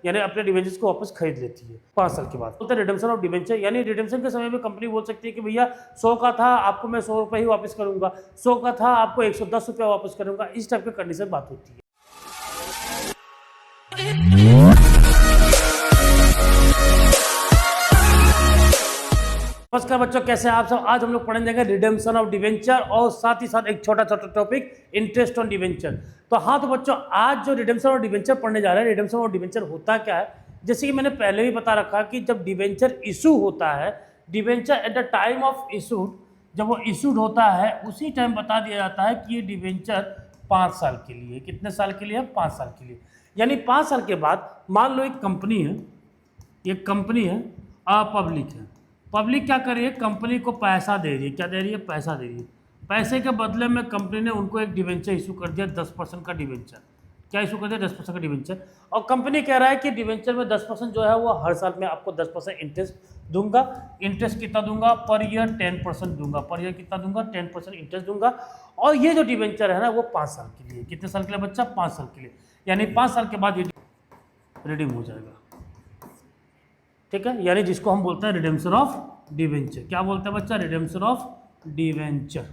यानी अपने डिवेंचर्स को वापस खरीद लेती है 5 साल के बाद। बोलते हैं रिडेम्पशन ऑफ डिवेंचर, यानी रिडेम्पशन के समय में कंपनी बोल सकती है कि भैया 100 का था आपको मैं 100 रुपये ही वापस करूंगा, 100 का था आपको 110 रुपया वापस करूंगा, इस टाइप की कंडीशन बात होती है। नमस्कार बच्चों, कैसे हैं आप सब। आज हम लोग पढ़ने जाएंगे रिडेम्पशन ऑफ डिवेंचर और साथ ही साथ एक छोटा छोटा टॉपिक इंटरेस्ट ऑन डिवेंचर। तो हाँ, तो बच्चों आज जो रिडेम्पशन ऑफ डिवेंचर पढ़ने जा रहे हैं, रिडेम्पशन ऑफ डिवेंचर होता क्या है, जैसे कि मैंने पहले भी बता रखा कि जब डिवेंचर इशू होता है, debenture eight the time of issued, जब वो इशूड होता है उसी टाइम बता दिया जाता है कि ये डिवेंचर 5 साल के लिए, कितने साल के लिए, 5 साल के लिए। यानी 5 साल के बाद मान लो एक कंपनी है, ये कंपनी है और पब्लिक है। पब्लिक क्या कर रही है, कंपनी को पैसा दे रही है। क्या दे रही है, पैसा दे रही है। पैसे के बदले में कंपनी ने उनको एक डिवेंचर इशू कर दिया 10% का डिवेंचर। क्या इशू कर दिया, 10% का डिवेंचर। और कंपनी कह रहा है कि डिवेंचर में 10% जो है वो हर साल में आपको 10% इंटरेस्ट दूंगा। इंटरेस्ट कितना दूंगा, पर ईयर 10% दूंगा। पर ईयर कितना दूंगा, 10% इंटरेस्ट दूंगा। और ये जो डिवेंचर है ना वो 5 साल के लिए, कितने साल के लिए बच्चा, 5 साल के लिए। यानी 5 साल के बाद ये रिडीम हो जाएगा, ठीक है। यानी जिसको हम बोलते हैं रिडेम्पशन ऑफ डिवेंचर। क्या बोलते हैं बच्चा, रिडेम्पशन ऑफ डिवेंचर,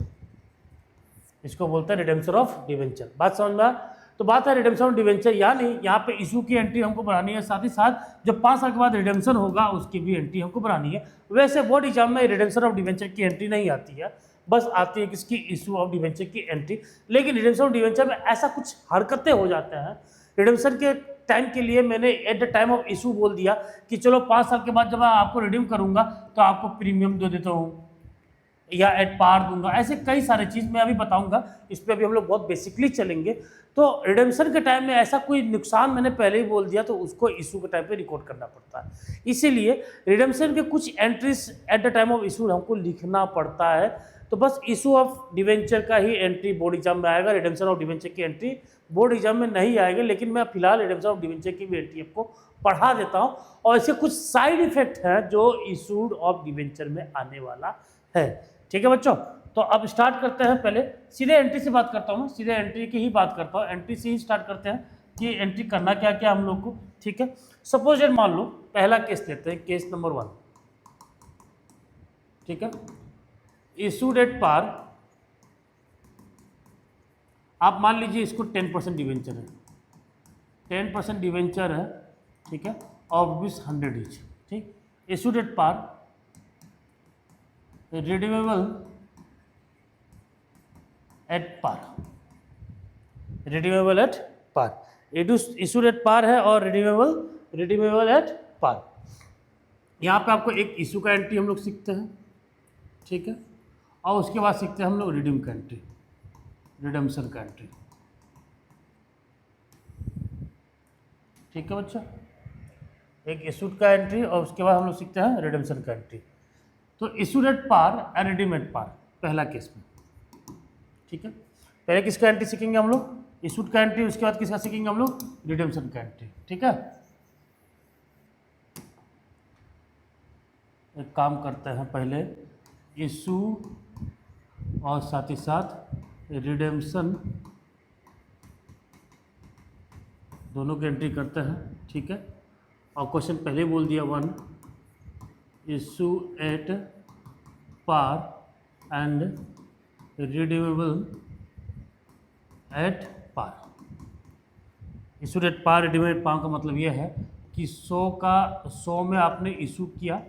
इसको बोलते हैं रिडेम्पशन ऑफ डिवेंचर। बात समझ में आया। तो बात है रिडेम्पशन ऑफ डिवेंचर, यानी यहाँ पे इशू की एंट्री हमको बनानी है, साथ ही साथ जब 5 साल के बाद रिडेम्पशन होगा उसकी भी एंट्री हमको बनानी है। वैसे बोर्ड एग्जाम में रिडेम्पशन ऑफ डिवेंचर की एंट्री नहीं आती है, बस आती है किसकी, इशू ऑफ डिवेंचर की एंट्री। लेकिन रिडेम्पशन ऑफ डिवेंचर में ऐसा कुछ हरकतें हो जाते हैं, रिडेम्पशन के टाइम के लिए मैंने eight the time of issue बोल दिया कि चलो 5 साल के बाद जब मैं आपको रिडीम करूंगा तो आपको प्रीमियम दे देता हूँ या एट पार दूंगा। ऐसे कई सारे चीज़ मैं अभी बताऊंगा, इस पर अभी हम लोग बहुत बेसिकली चलेंगे। तो रिडेम्पशन के टाइम में ऐसा कोई नुकसान मैंने पहले ही बोल दिया तो उसको इशू के टाइम पे रिकॉर्ड करना पड़ता है। इसीलिए रिडेम्पशन के कुछ entries eight the time of issue हमको लिखना पड़ता है। तो बस इशू ऑफ डिवेंचर का ही एंट्री बोर्ड एग्जाम में आएगा, रिडेम्पशन ऑफ डिवेंचर की एंट्री बोर्ड एग्जाम में नहीं आएगी। लेकिन मैं फिलहाल रिडेम्पशन ऑफ डिवेंचर की भी एंट्री आपको पढ़ा देता हूँ और इसके कुछ साइड इफेक्ट हैं जो इशूड ऑफ डिवेंचर में आने वाला है, ठीक है बच्चों। तो अब स्टार्ट करते हैं, पहले सीधे एंट्री से बात करता हूँ, मैं सीधे एंट्री की ही बात करता हूँ। एंट्री से ही स्टार्ट करते हैं कि एंट्री करना क्या क्या हम लोग को, ठीक है। सपोज मान लो पहला केस लेते हैं, केस नंबर 1, ठीक है। इशूड एट पार, आप मान लीजिए इसको 10% डिवेंचर है, 10% डिवेंचर है, ठीक है, ऑफ रुपीज 100 ईच, ठीक। Issued at par, redeemable at par, redeemable at par, issued at par है और रिडीमेबल एट पार। यहाँ पे आपको एक इशू का एंट्री हम लोग सीखते हैं, ठीक है, और उसके बाद सीखते हैं हम लोग रिडीम का एंट्री, रिडेम्पशन का एंट्री, ठीक है बच्चा। एक इशूड का एंट्री और उसके बाद हम लोग सीखते हैं रिडेम्पशन का एंट्री। तो issued at par and redeem at par पहला केस में, ठीक है। पहले किसका एंट्री सीखेंगे हम लोग, इशूड का एंट्री, उसके बाद किसका सीखेंगे हम लोग, रिडेम्पशन का एंट्री, ठीक है। एक काम करते हैं, पहले इशू और साथ ही साथ रिडेम्पशन दोनों की एंट्री करते हैं, ठीक है। और क्वेश्चन पहले बोल दिया 1, issue at par and redeemable at par. Issue at par, redeemable at par का मतलब यह है कि 100 में आपने इशू किया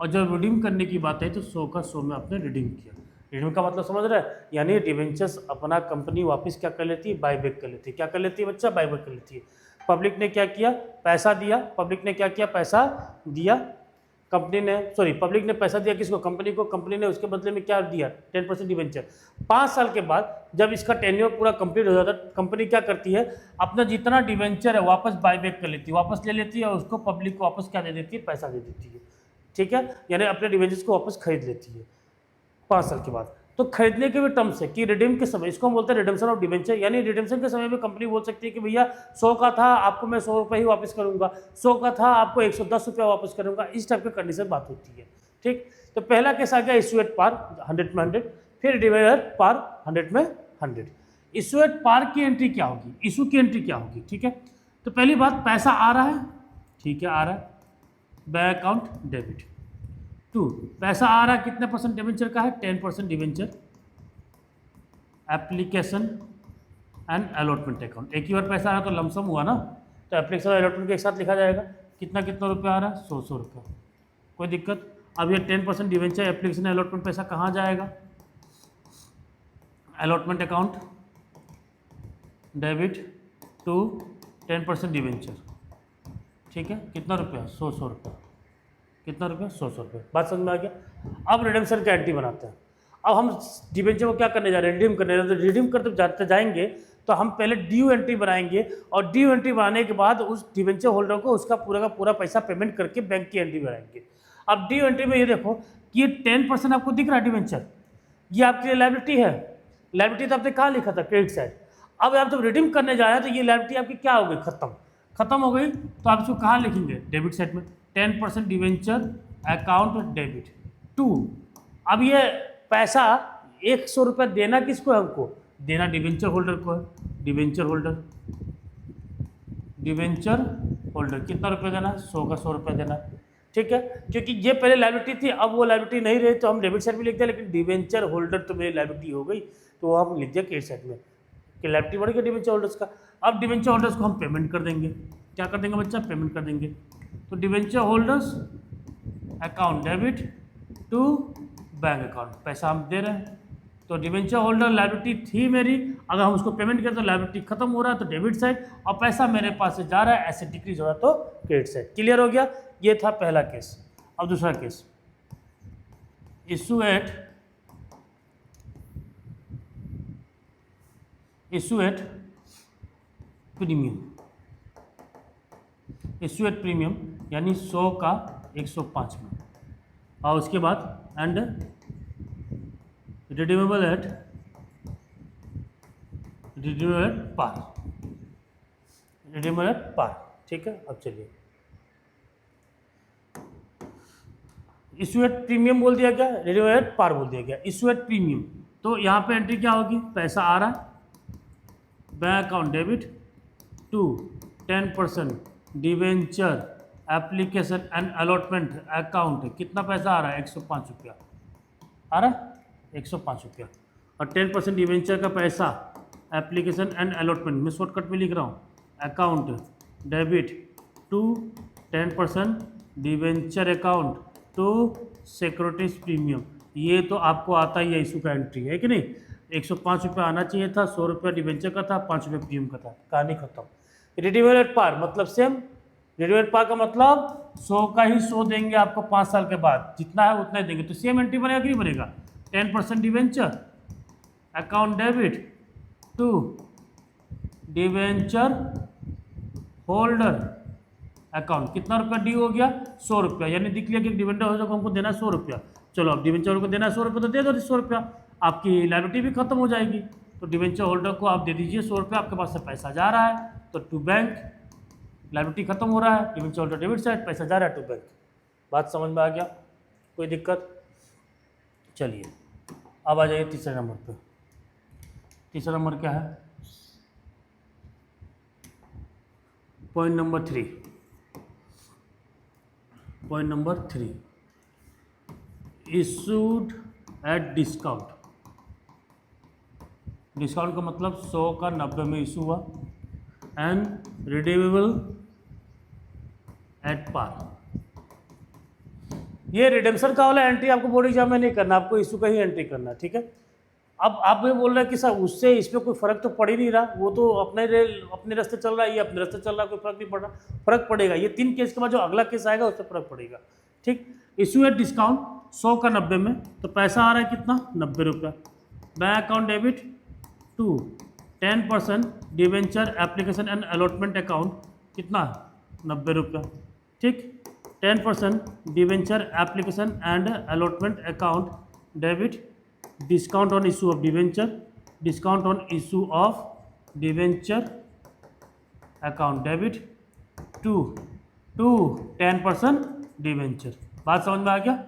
और जब रिडीम करने की बात है तो 100 में आपने रिडीम किया। रिडीम का मतलब समझ रहे हैं, यानी डिवेंचर्स अपना कंपनी वापस क्या कर लेती है, बायबैक कर लेती है। क्या कर लेती है बच्चा, बायबैक कर लेती है। पब्लिक ने क्या किया, पैसा दिया। पब्लिक ने क्या किया, पैसा दिया। कंपनी ने, सॉरी, पब्लिक ने पैसा दिया किसको, कंपनी को। कंपनी ने उसके बदले में क्या दिया, 10% डिवेंचर। 5 साल के बाद जब इसका टेन्योर पूरा कंप्लीट हो जाता है, कंपनी क्या करती है, अपना जितना डिवेंचर है वापस बायबैक कर लेती है, वापस ले लेती है और उसको पब्लिक को वापस क्या दे देती है, पैसा दे देती है, ठीक है। यानी अपने डिवेंचर्स को वापस खरीद लेती है 5 साल के बाद। तो खरीदने के भी टर्म्स है कि रिडीम के समय, इसको हम बोलते हैं रिडेम्पशन ऑफ डिवेंचर। यानी रिडेम्पशन के समय में कंपनी बोल सकती है कि भैया 100 का था आपको मैं 100 रुपये ही वापस करूंगा, 100 का था आपको 110 रुपया वापस करूंगा, इस टाइप की कंडीशन बात होती है, ठीक। तो पहला केस आ गया इशू एट पार 100 में 100, फिर रिडीम एट पार 100 में 100। इशू एट पार की एंट्री क्या होगी, इशू की एंट्री क्या होगी, ठीक है। तो पहली बात, पैसा आ रहा है, ठीक है, आ रहा है। Bank account debit. 2, पैसा आ रहा है कितने परसेंट डिवेंचर का है? 10% debenture application and allotment account. एक ही बार पैसा आ रहा तो लमसम हुआ ना, तो एप्लीकेशन और अलॉटमेंट के एक साथ लिखा जाएगा। कितना कितना रुपया आ रहा है? 100 रुपया। कोई दिक्कत? अब ये 10% डिवेंचर एप्लीकेशन अलॉटमेंट पैसा कहाँ जाएगा? Allotment account debit to 10% debenture. ठीक है, कितना रुपया? 100 रुपया। कितना रुपया? 100 रुपये। बात समझ में आ गया? अब रिडेम्पशन का एंट्री बनाते हैं। अब हम डिवेंचर को क्या करने जा रहे हैं? रिडीम करने जा रहे हैं। तो रिडीम करते जाते जाएंगे तो हम पहले ड्यू एंट्री बनाएंगे, और ड्यू एंट्री बनाने के बाद उस डिवेंचर होल्डर को उसका पूरा का पूरा पैसा पेमेंट करके बैंक की एंट्री बनाएंगे। अब ड्यू एंट्री में ये देखो कि ये 10% आपको दिख रहा है डिवेंचर, ये आपके लिए लायबिलिटी है। लायबिलिटी तो आपने कहाँ लिखा था? Credit side. अब आप जब रिडीम करने जा रहे हैं तो ये लायबिलिटी आपकी क्या हो गई? खत्म हो गई। तो आप इसको कहाँ लिखेंगे? डेबिट साइड में। 10% डिवेंचर अकाउंट डेबिट टू। अब ये पैसा 100 रुपया देना किसको है? हमको देना डिवेंचर होल्डर को है। डिवेंचर होल्डर कितना रुपया देना? 100 का 100 रुपया देना। ठीक है, क्योंकि ये पहले लायबिलिटी थी, अब वो लायबिलिटी नहीं रही तो हम डेबिट साइड में लिख दिया, लेकिन डिवेंचर होल्डर तो मेरी लायबिलिटी हो गई तो वो हम लिख दिया क्रेडिट साइड में कि लायबिलिटी बढ़ गई डिवेंचर होल्डर्स का। अब डिवेंचर होल्डर्स को हम पेमेंट कर देंगे। क्या कर देंगे बच्चा? पेमेंट कर देंगे। तो debenture holders account debit to bank account, पैसा हम दे रहे हैं। तो डिवेंचर होल्डर लायबिलिटी थी मेरी, अगर हम उसको पेमेंट करें तो लायबिलिटी खत्म हो रहा है तो डेबिट साइड, और पैसा मेरे पास से जा रहा है, एसेट डिक्रीज हो रहा है तो क्रेडिट साइड। क्लियर हो गया? ये था पहला केस। अब दूसरा केस, इशू एट प्रीमियम यानी 100 का 105 में, और उसके बाद एंड रिडीमेबल एट पार। ठीक है, अब चलिए इशू एट प्रीमियम बोल दिया गया, रिडीमेबल एट पार बोल दिया गया। इशू एट प्रीमियम, तो यहाँ पे एंट्री क्या होगी? पैसा आ रहा है bank account debit to 10% debenture application and allotment account. कितना पैसा आ रहा है? 105 रुपया आ रहा है, 105 रुपया। और 10% डिवेंचर का पैसा एप्लीकेशन एंड अलॉटमेंट में शॉर्टकट में लिख रहा हूँ, account debit to 10% debenture account to securities premium. ये तो आपको आता ही है, इशू का एंट्री है कि नहीं? 105 रुपया आना चाहिए था, 100 रुपया डिवेंचर का था, 5 रुपये प्रीमियम का था। कहानी खत्म। रिडीमेबल एट पार मतलब सेम। रिडीमेबल एट पार का मतलब 100 का ही 100 देंगे आपको 5 साल के बाद, जितना है उतना ही देंगे। तो सेम एंट्री बनेगा कि नहीं बनेगा? 10% debenture account debit to debenture holder account. कितना रुपया ड्यू हो गया? 100 रुपया। यानी दिख लिया कि डिवेंचर होल्डर को हमको देना 100 रुपया। चलो, अब डिवेंचर होल्डर को देना 100 रुपया तो दे दो 100 रुपया, आपकी लायबिलिटी भी खत्म हो जाएगी। तो डिवेंचर होल्डर को आप दे दीजिए 100 रुपया, आपके पास से पैसा जा रहा है तो टू बैंक, लायबिलिटी खत्म हो रहा है, डिवेंचर होल्डर डेबिट साइड, पैसा जा रहा है टू बैंक। बात समझ में आ गया? कोई दिक्कत? चलिए अब आ जाइए तीसरे नंबर पे। तीसरा नंबर क्या है? Point number 3 issued at discount. Discount का मतलब 100 का 90 में इशू हुआ, एंड रिडीमेबल एट पार। ये रिडेम्पशन का वाला एंट्री आपको बोर्ड एग्जाम में नहीं करना, आपको इशू का ही एंट्री करना। ठीक है, अब आप ये बोल रहे हैं कि सर उससे इसमें कोई फर्क तो पड़ ही नहीं रहा, वो तो अपने रास्ते चल रहा है, ये अपने रास्ते चल रहा है, कोई फर्क नहीं पड़ रहा। फर्क पड़ेगा, ये 3 केस के बाद जो अगला केस आएगा उससे फर्क पड़ेगा। ठीक, इशू एट डिस्काउंट 100 का 90 में, तो पैसा आ रहा है कितना? 90 रुपया। Bank account debit to 10% debenture application and allotment account, कितना? 90 रुपया। ठीक, 10% debenture application and allotment account debit discount on issue of debenture account debit to 10% debenture. बात समझ में आ गया?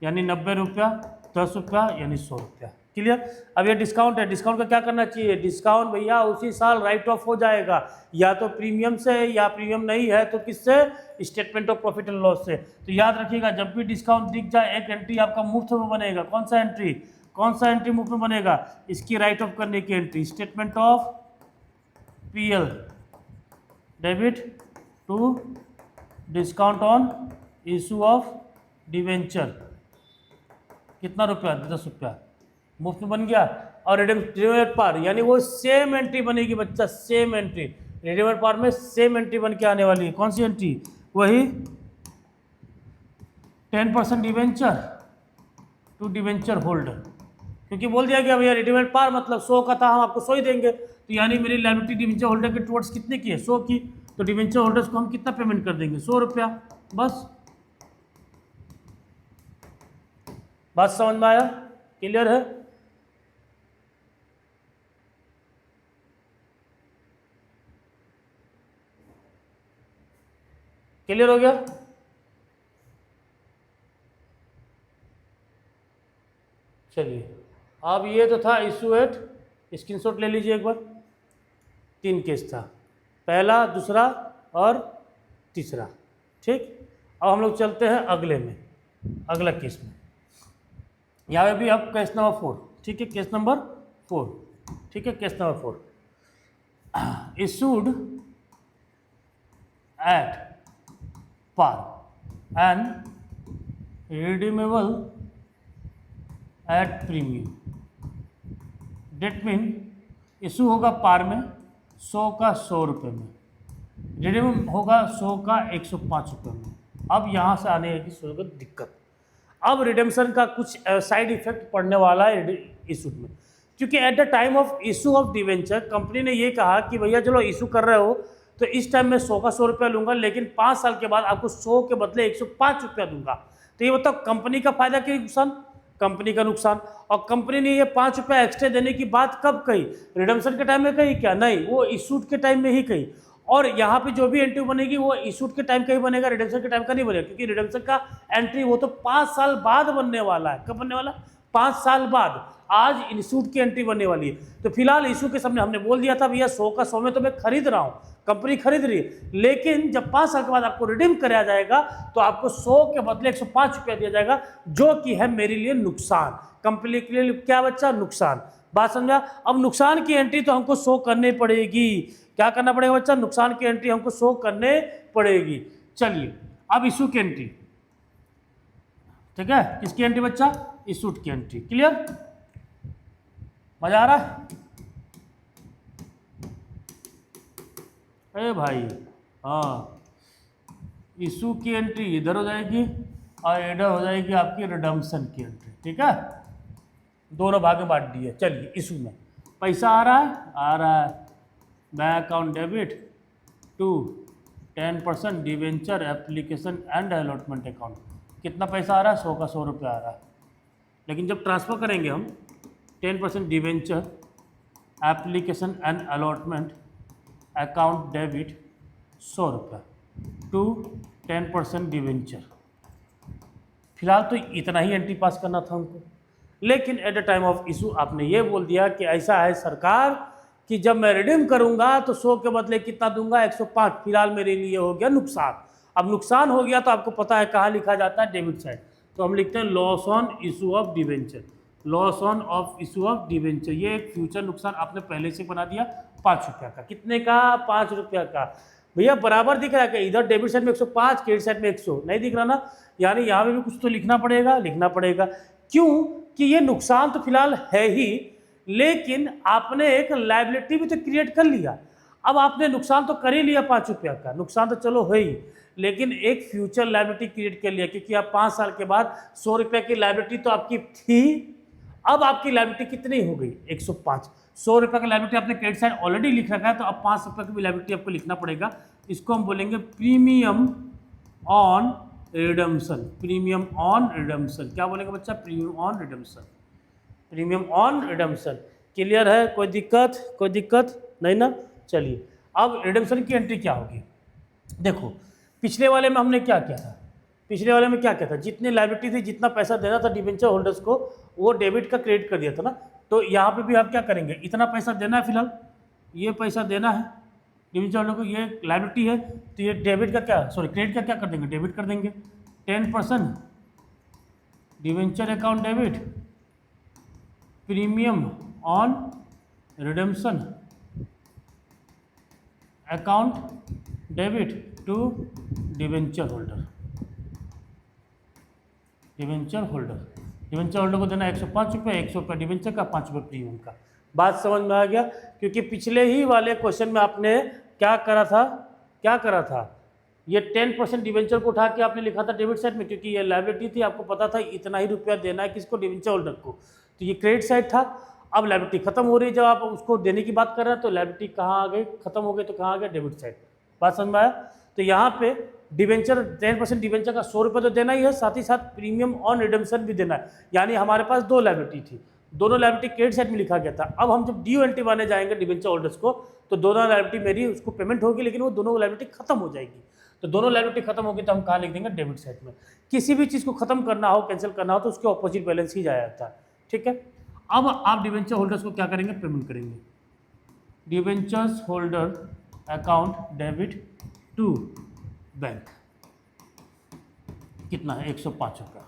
यानी 90 रुपया, 10 रुपया, यानी 100 रुपया। क्लियर। अब ये डिस्काउंट है, डिस्काउंट का क्या करना चाहिए, डिस्काउंट भैया उसी साल राइट ऑफ हो जाएगा, या तो प्रीमियम से, या प्रीमियम नहीं है तो किससे, statement of profit and loss से। तो याद रखिएगा जब भी डिस्काउंट दिख जाए एक एंट्री आपका मुफ्त में बनेगा। कौन सा एंट्री मुफ्त में बनेगा, इसकी राइट ऑफ करने की entry, statement of PL debit to discount on issue of debenture, कितना रुपया, 10 रुपया मुफ्त में बन गया। और रेडीमेड पार यानी वो सेम एंट्री बनेगी बच्चा, सेम एंट्री रेडीमेड पार में सेम एंट्री बन के आने वाली है। कौन सी एंट्री, वही 10% डिवेंचर टू डिवेंचर होल्डर, क्योंकि बोल दिया गया भैया रेडीमेड पार मतलब 100 का था, हम आपको 100 ही देंगे। तो यानी मेरी लायबिलिटी डिवेंचर होल्डर के टुवर्ड्स कितने की है, 100 की। तो डिवेंचर होल्डर्स को हम कितना पेमेंट कर देंगे, 100 रुपया। बस बात समझ में आया, क्लियर है। क्लियर हो गया। चलिए अब ये तो था इशू एट, स्क्रीनशॉट ले लीजिए एक बार। 3 केस था, पहला, दूसरा और तीसरा, ठीक। अब हम लोग चलते हैं अगले में, अगला केस में। यहाँ पे भी अब केस नंबर 4, ठीक है, केस नंबर 4, ठीक है, case number 4। Issued at par and redeemable at premium, that mean issue होगा पार में 100 का 100 रुपये में, रिडीम होगा 100 का 105 रुपये में। अब यहाँ से आने की शुरू दिक्कत, अब रिडेम्पशन का कुछ साइड इफेक्ट पड़ने वाला है इशू में, क्योंकि eight the time of issue of debenture company ने ये कहा कि भैया चलो इशू कर रहे हो तो इस टाइम मैं 100 का 100 रुपया लूंगा, लेकिन 5 साल के बाद आपको 100 के बदले 105 रुपया दूंगा। तो ये बताओ कंपनी का फायदा कि नुकसान, कंपनी का नुकसान। और कंपनी ने ये 5 रुपया एक्स्ट्रा देने की बात कब कही, रिडेम्पशन के टाइम में कही क्या, नहीं, वो इशूड के टाइम में ही कही। और यहाँ पे जो भी एंट्री बनेगी वो इशूड के टाइम का ही बनेगा, रिडेम्पशन के टाइम का नहीं बनेगा, क्योंकि रिडेम्पशन का एंट्री वो तो 5 साल बाद बनने वाला है। कब बनने वाला, 5 साल बाद। आज इशूड की एंट्री बनने वाली है। तो फिलहाल इशू के सामने हमने बोल दिया था भैया 100 का 100 में तो मैं खरीद रहा हूँ, कंपनी खरीद रही है, लेकिन जब 5 साल के बाद आपको रिडीम कराया जाएगा तो आपको 100 के बदले 105 रुपया दिया जाएगा, जो कि है मेरे लिए नुकसान, कंपनी के लिए क्या बच्चा, नुकसान। बात समझा। अब नुकसान की एंट्री तो हमको 100 करनी पड़ेगी, क्या करना पड़ेगा बच्चा, नुकसान की एंट्री हमको 100 करने पड़ेगी। चलिए अब इशू की एंट्री, ठीक है, किसकी एंट्री बच्चा, इशूड की एंट्री। क्लियर, मजा आ रहा है। अरे भाई हाँ, इशू की एंट्री इधर हो जाएगी और इधर हो जाएगी आपकी रिडम्पशन की एंट्री, ठीक है, दोनों भाग में बांट दिए। चलिए इशू में पैसा आ रहा है, bank account debit to 10% debenture application and allotment account. कितना पैसा आ रहा है, 100 का 100 रुपया आ रहा है। लेकिन जब ट्रांसफ़र करेंगे हम 10% debenture application and allotment account debit 100 रुपया टू 10% डिवेंचर, फिलहाल तो इतना ही एंट्री पास करना था हमको। लेकिन eight the time of issue आपने ये बोल दिया कि ऐसा है सरकार कि जब मैं रिडीम करूंगा तो 100 के बदले कितना दूंगा, 105। फिलहाल मेरे लिए हो गया नुकसान। अब नुकसान हो गया तो आपको पता है कहाँ लिखा जाता है, डेबिट साइड। तो हम लिखते हैं loss on issue of debenture, loss on off issue of debenture. ये एक फ्यूचर नुकसान आपने पहले से बना दिया 5 रुपया का। कितने का, 5 रुपया का। भैया बराबर दिख रहा है कि इधर डेबिट साइड में 105, क्रेडिट साइड में 100, नहीं दिख रहा ना, यानी यहाँ पे भी कुछ तो लिखना पड़ेगा। क्यों कि ये नुकसान तो फिलहाल है ही, लेकिन आपने एक लायबिलिटी भी तो क्रिएट कर लिया। अब आपने नुकसान तो कर ही लिया 5 रुपया का, नुकसान तो चलो है ही, लेकिन एक फ्यूचर लायबिलिटी क्रिएट कर लिया, क्योंकि आप 5 साल के बाद 100 रुपये की लायबिलिटी तो आपकी थी, अब आपकी लायबिलिटी कितनी हो गई, 105। 100 रुपये का लायबिलिटी आपने क्रेडिट साइड ऑलरेडी लिख रखा है, तो अब 5 रुपये की भी लायबिलिटी आपको लिखना पड़ेगा। इसको हम बोलेंगे premium on redemption, premium on redemption. क्या बोलेंगे बच्चा, premium on redemption, premium on redemption. Clear है, कोई दिक्कत नहीं ना। चलिए अब रिडम्पशन की एंट्री क्या होगी, देखो पिछले वाले में हमने क्या किया था, पिछले वाले में क्या क्या था, जितनी लायबिलिटी थी, जितना पैसा देना था डिबेंचर होल्डर्स को, वो डेबिट का क्रेडिट कर दिया था ना। तो यहाँ पे भी आप क्या करेंगे, इतना पैसा देना है, फिलहाल ये पैसा देना है डिबेंचर होल्डर को, ये लायबिलिटी है, तो ये डेबिट का क्या, सॉरी क्रेडिट का क्या कर देंगे, डेबिट कर देंगे। 10% debenture account debit, premium on redemption account debit to debenture holder. Debenture holder को देना 105 रुपये, 100 रुपये डिबेंचर का, 5 रुपये प्रीमियम का। बात समझ में आ गया, क्योंकि पिछले ही वाले क्वेश्चन में आपने क्या करा था, ये 10% डिबेंचर को उठा के आपने लिखा था डेबिट साइड में, क्योंकि ये लायबिलिटी थी, आपको पता था इतना ही रुपया देना है किसको, डिबेंचर होल्डर को, तो ये क्रेडिट साइड था। अब लायबिलिटी खत्म हो रही है, जब आप उसको देने की बात कर रहे हैं तो लायबिलिटी कहाँ आ गई, खत्म हो गई, तो कहाँ आ गया, डेबिट साइड। बात समझ में आया। तो यहाँ पे डिबेंचर 10% डिबेंचर का 100 रुपये तो देना ही है, साथ ही साथ प्रीमियम ऑन रिडेम्पशन भी देना है, यानी हमारे पास दो लायबिलिटी थी, दोनों लायबिलिटी क्रेडिट साइड में लिखा गया था। अब हम जब ड्यू एंट्री बनाने जाएंगे डिबेंचर होल्डर्स को, तो दोनों लायबिलिटी मेरी उसको पेमेंट होगी, लेकिन वो दोनों लायबिलिटी खत्म हो जाएगी। तो दोनों लायबिलिटी खत्म होगी तो हम कहाँ लिख देंगे, डेबिट साइड में। किसी भी चीज़ को खत्म करना हो, कैंसिल करना हो, तो उसके ऑपोजिट बैलेंस ही जाया जाता है, ठीक है। अब आप डिबेंचर होल्डर्स को क्या करेंगे, पेमेंट करेंगे। Debentures holder account debit to bank, कितना है, 105 रुपया,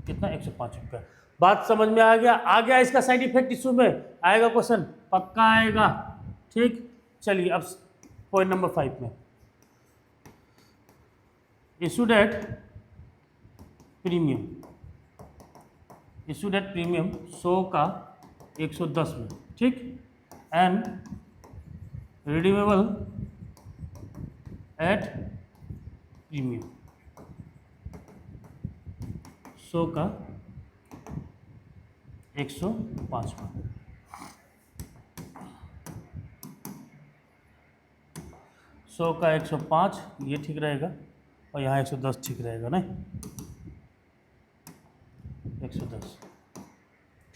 कितना, 105 रुपया। बात समझ में आ गया इसका साइड इफेक्ट इशू में आएगा क्वेश्चन, पक्का आएगा, ठीक। चलिए अब पॉइंट नंबर 5 में, इशूड एट प्रीमियम, 100 का 110 में, ठीक, एंड रिडीमेबल एट प्रीमियम 100 का 105 में। 100 का 105 ये ठीक रहेगा, और यहाँ 110 ठीक रहेगा, नहीं 110,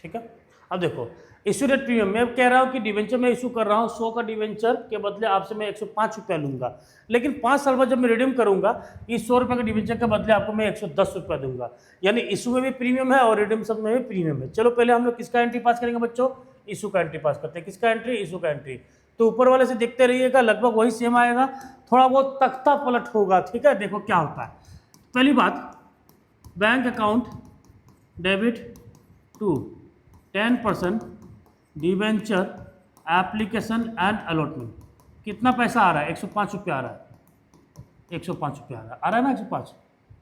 ठीक है। अब देखो इशू रेट प्रीमियम, मैं कह रहा हूँ कि डिवेंचर में इशू कर रहा हूँ 100 का डिवेंचर के बदले आपसे मैं 105 रुपया लूँगा, लेकिन 5 साल बाद जब मैं रिडीम करूँगा इस 100 रुपये का डिवेंचर के बदले आपको मैं 110 रुपया दूंगा, यानी इशू में भी प्रीमियम है और रिडीम्पशन में भी प्रीमियम है। चलो पहले हम लोग किसका एंट्री पास करेंगे बच्चों, इशू का एंट्री पास करते हैं। किसका एंट्री, इशू का एंट्री। तो ऊपर वाले से देखते रहिएगा, लगभग वही सेम आएगा, थोड़ा बहुत तख्ता पलट होगा, ठीक है। देखो क्या होता है, पहली बात, bank account debit to 10% debenture application and allotment. कितना पैसा आ रहा है, 105 रुपया आ रहा है, 105 रुपया आ रहा है ना,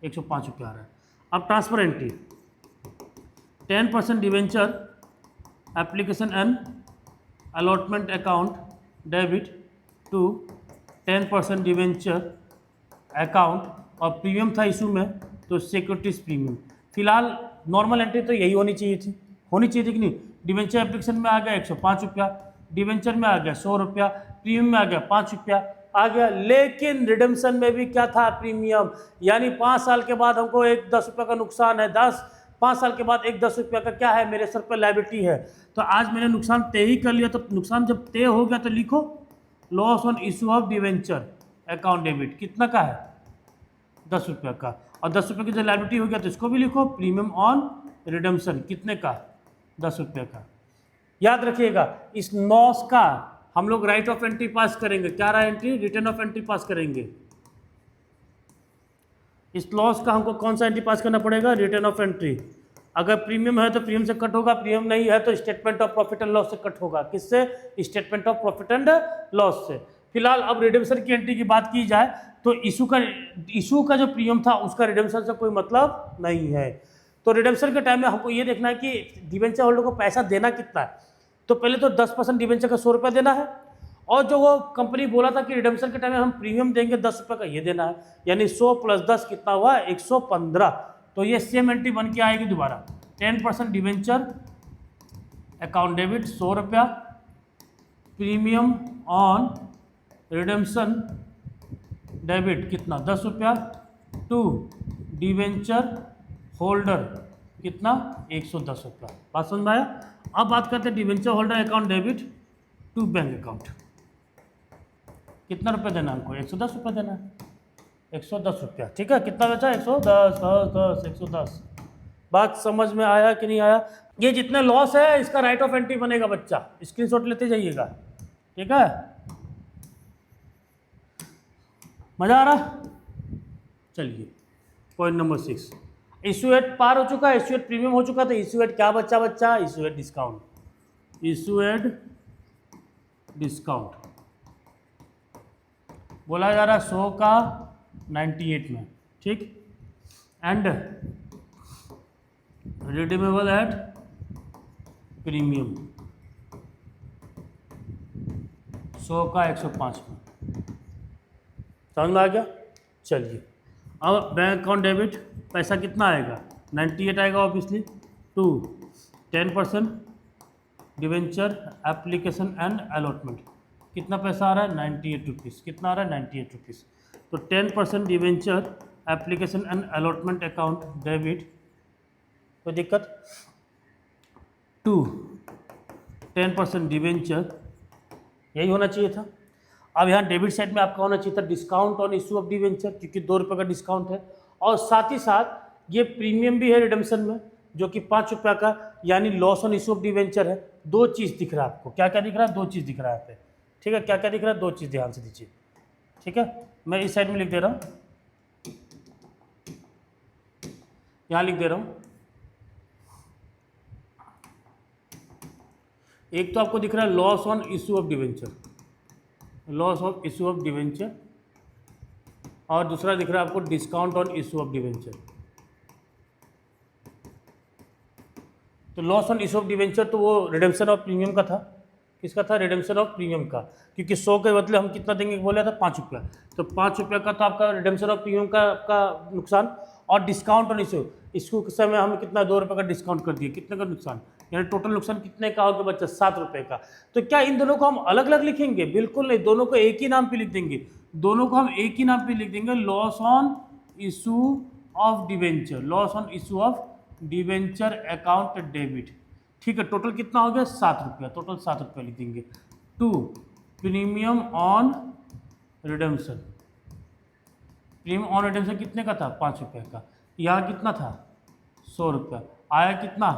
105 रुपया आ रहा है। अब transfer entry, 10% debenture application and allotment account debit to 10% debenture account, और प्रीमियम था इशू में तो सिक्योरिटीज प्रीमियम। फिलहाल नॉर्मल एंट्री तो यही होनी चाहिए थी कि नहीं। डिवेंचर एप्लीकेशन में आ गया 105 रुपया, डिवेंचर में आ गया 100 रुपया, प्रीमियम में आ गया 5 रुपया आ गया, लेकिन रिडेम्पशन में भी क्या था, प्रीमियम, यानी 5 साल के बाद हमको एक 10 रुपये का नुकसान है, 5 साल के बाद एक 10 रुपये का क्या है, मेरे सर पर लायबिलिटी है। तो आज मैंने नुकसान तय ही कर लिया, तो नुकसान जब तय हो गया तो लिखो loss on issue of debenture account debit, कितना का है, 10 रुपये का, और 10 रुपये की जब लायबिलिटी हो गया तो इसको भी लिखो प्रीमियम ऑन रिडेम्पशन, कितने का, 10 रुपये का। याद रखिएगा इस लॉस का हम लोग राइट ऑफ एंट्री पास करेंगे, क्या रहा एंट्री, रिटर्न ऑफ एंट्री पास करेंगे। इस लॉस का हमको कौन सा एंट्री पास करना पड़ेगा, रिटर्न ऑफ एंट्री। अगर प्रीमियम है तो प्रीमियम से कट होगा, प्रीमियम नहीं है तो statement of profit and loss से कट होगा। किससे, statement of profit and loss से। फिलहाल अब रिडेम्पशन की एंट्री की बात की जाए तो इशू का जो प्रीमियम था उसका रिडेम्पशन से कोई मतलब नहीं है। तो रिडेम्पशन के टाइम में हमको ये देखना है कि डिवेंचर होल्डर को पैसा देना कितना है। तो पहले तो 10% डिवेंचर का 100 रुपया देना है, और जो वो कंपनी बोला था कि रिडेम्पशन के टाइम में हम प्रीमियम देंगे 10 रुपये का, ये देना है, यानी 100 + 10 कितना हुआ, 115। तो ये सेम एंट्री बन के आएगी दोबारा, 10% डिवेंचर अकाउंट डेबिट 100 रुपया, प्रीमियम ऑन रिडेम्पशन डेबिट कितना, 10 रुपया, टू डिवेंचर होल्डर कितना, 110 रुपया। बात समझ में आया। अब बात करते हैं debenture holder account debit to bank account, कितना रुपया देना हमको, 110 रुपया देना है। 110 रुपया, ठीक है। कितना बचा? 110, 10, 10, 110। बात समझ में आया कि नहीं आया? ये जितने लॉस है इसका राइट ऑफ एंट्री बनेगा बच्चा, स्क्रीनशॉट लेते जाइएगा, ठीक है। मजा आ रहा? चलिए point number 6, issue at par हो चुका है, इशू एट प्रीमियम हो चुका, तो इशू एट क्या बच्चा? बच्चा issue at discount, issue at discount बोला जा रहा है 100 का 98 में, ठीक। एंड रिडीमेबल एट प्रीमियम 100 का 105 में, समझ में आ गया? चलिए अब बैंक अकाउंट डेबिट पैसा कितना आएगा? 98 आएगा obviously, to 10% debenture application and allotment, कितना पैसा आ रहा है? 98 रुपीज़। कितना आ रहा है? 98 रुपीज़। तो 10% debenture application and allotment account debit, कोई दिक्कत? टू 10% डिवेंचर, यही होना चाहिए था। अब यहाँ डेबिट साइड में आपका होना चाहिए था discount on issue of debenture, क्योंकि 2 रुपये का डिस्काउंट है, और साथ ही साथ ये प्रीमियम भी है रिडम्पशन में जो कि 5 रुपये का, यानी loss on issue of debenture है। 2 चीज़ दिख रहा है आपको, क्या क्या दिख रहा है? 2 चीज़ दिख रहा है यहाँ पे, ठीक है। क्या क्या दिख रहा है? 2 चीज़, ध्यान से दीजिए, ठीक है। मैं इस साइड में लिख दे रहा हूँ, यहाँ लिख दे रहा हूँ। एक तो आपको दिख रहा है loss on issue of debenture, loss of issue of debenture, और दूसरा दिख रहा है आपको discount on issue of debenture. तो loss on issue of debenture तो वो रिडेम्पशन ऑफ प्रीमियम का था। किसका था? रिडेम्पशन ऑफ प्रीमियम का, क्योंकि 100 के बदले हम कितना देंगे बोला था? 5 रुपया। तो 5 रुपये का तो आपका रिडेम्पशन ऑफ प्रीमियम का आपका नुकसान, और डिस्काउंट ऑन इशू के समय हमें कितना 2 रुपये का डिस्काउंट कर दिया, कितने का नुकसान, यानी टोटल नुकसान कितने का होगा बच्चा? 7 रुपये का। तो क्या इन दोनों को हम अलग अलग लिखेंगे? बिल्कुल नहीं, दोनों को एक ही नाम पे लिख देंगे, दोनों को हम एक ही नाम पे लिख देंगे, loss on issue of debenture, loss on issue of debenture account debit, ठीक है। टोटल कितना हो गया? 7 रुपया, टोटल 7 रुपया लिख देंगे। To premium on redemption, premium on redemption कितने का था? 5 रुपये का। यहाँ कितना था? 100 रुपया। आया कितना?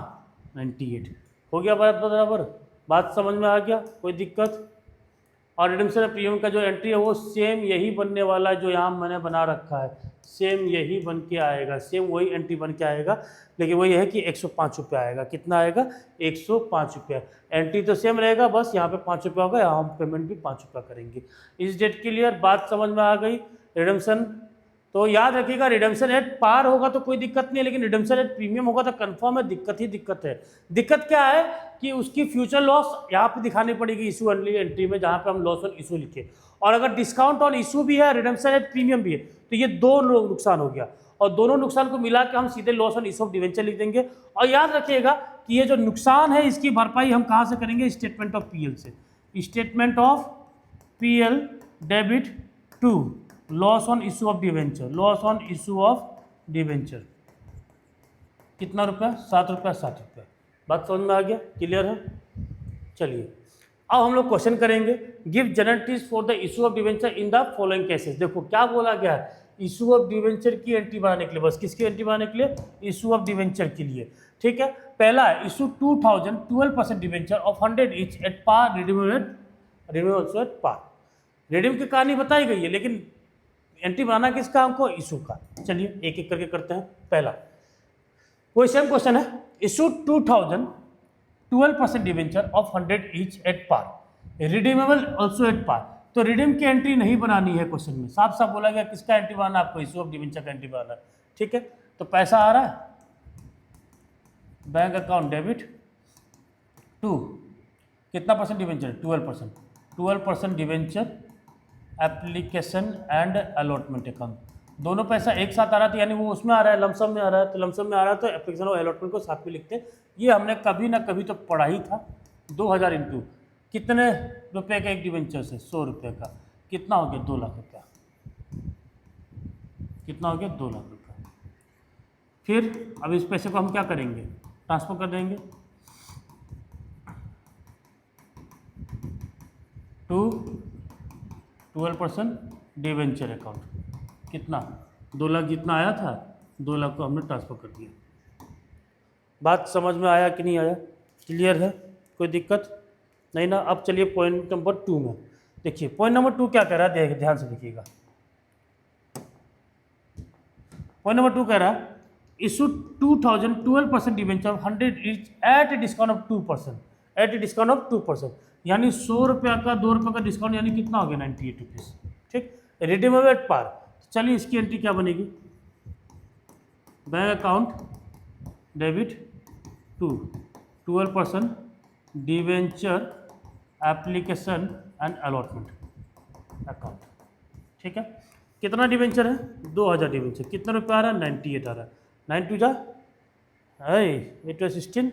98। हो गया बराबर? बात समझ में आ गया? कोई दिक्कत? और रिडेम्पशन प्रीमियम का जो एंट्री है वो सेम यही बनने वाला है जो यहाँ मैंने बना रखा है, सेम यही बन के आएगा, सेम वही एंट्री बन के आएगा, लेकिन वही है कि 105 रुपया आएगा। कितना आएगा? 105 रुपया। एंट्री तो सेम रहेगा, बस यहाँ पे 5 रुपया होगा, यहाँ हम पेमेंट भी 5 रुपया करेंगे। इस डेट क्लियर? बात समझ में आ गई? रिडेम्पशन तो याद रखिएगा, रिडेम्पशन एट पार होगा तो कोई दिक्कत नहीं है, लेकिन रिडेम्पशन एट प्रीमियम होगा तो कंफर्म है दिक्कत ही दिक्कत है। दिक्कत क्या है कि उसकी फ्यूचर लॉस यहाँ पे दिखानी पड़ेगी इशू ओनली एंट्री में, जहाँ पे हम लॉस ऑन इशू लिखे, और अगर डिस्काउंट ऑन इशू भी है, रिडेम्पशन एट प्रीमियम भी है, तो ये 2 नुकसान हो गया, और दोनों नुकसान को मिला के हम सीधे loss on issue of debenture लिख देंगे। और याद रखिएगा कि ये जो नुकसान है इसकी भरपाई हम कहाँ से करेंगे? स्टेटमेंट ऑफ पीएल से। Statement of PL debit to loss on issue of debenture, loss on issue of debenture, कितना रुपया? 7 रुपया, 7 रुपया। बात समझ में आ गया? क्लियर है? चलिए अब हम लोग क्वेश्चन करेंगे, give generalities for the issue of debenture in the following cases. देखो क्या बोला गया है, इशू ऑफ डिवेंचर की एंट्री बनाने के लिए, बस किसकी एंट्री बनाने के लिए? इशू ऑफ डिवेंचर के लिए, ठीक है। पहला है issue 2000 12% debenture of 100 each at par, redeem also at par. Redeem की कहानी बताई गई है, लेकिन एंट्री बनाना किसका? हमको इशू का। चलिए एक एक करके करते हैं। पहला कोई सेम क्वेश्चन है, issue 2000 12% debenture of 100 each at par, redeemable also at par. तो रिडीम की एंट्री नहीं बनानी है क्वेश्चन में, साफ साफ बोला गया किसका एंट्री बनाना है? आपको इशू ऑफ डिवेंचर का एंट्री बनाना है, ठीक है। तो पैसा आ रहा है बैंक अकाउंट डेबिट टू कितना percent debenture? 12%, 12% debenture application and allotment account. दोनों पैसा एक साथ आ रहा था, यानी वो उसमें आ रहा है, लमसम में आ रहा है, तो लमसम में आ रहा है तो एप्लीकेशन और अलॉटमेंट को साथ में लिखते हैं। ये हमने कभी ना कभी तो पढ़ा ही था। 2000 इंटू कितने रुपए का? एक डिवेंचर से 100 रुपये का, कितना हो गया? 2 लाख रुपया। कितना हो गया? 2 लाख रुपया। फिर अब इस पैसे को हम क्या करेंगे? ट्रांसफर कर देंगे टू 12% डिवेंचर अकाउंट, कितना 2 लाख जितना आया था 2 लाख को हमने ट्रांसफ़र कर दिया। बात समझ में आया कि नहीं आया? क्लियर है? कोई दिक्कत नहीं ना? अब चलिए पॉइंट नंबर 2 में देखिए। पॉइंट नंबर 2 क्या कह रहा है, ध्यान से देखिएगा। पॉइंट नंबर 2 कह रहा है issue 2012% debenture 100 each at a discount of 2%, at a discount of 2%, यानी 100 रुपया का 2 रुपये का डिस्काउंट, यानी कितना हो गया 98 रुपीज़। ठीक, रिडीमेबल एट पार। चलिए इसकी एंट्री क्या बनेगी, bank account debit to 12% debenture application and allotment account. ठीक है, कितना डिवेंचर है 2000 डिवेंचर, कितना रुपया आ रहा है 98 आ रहा है। 9 टू जा 8 टू 16,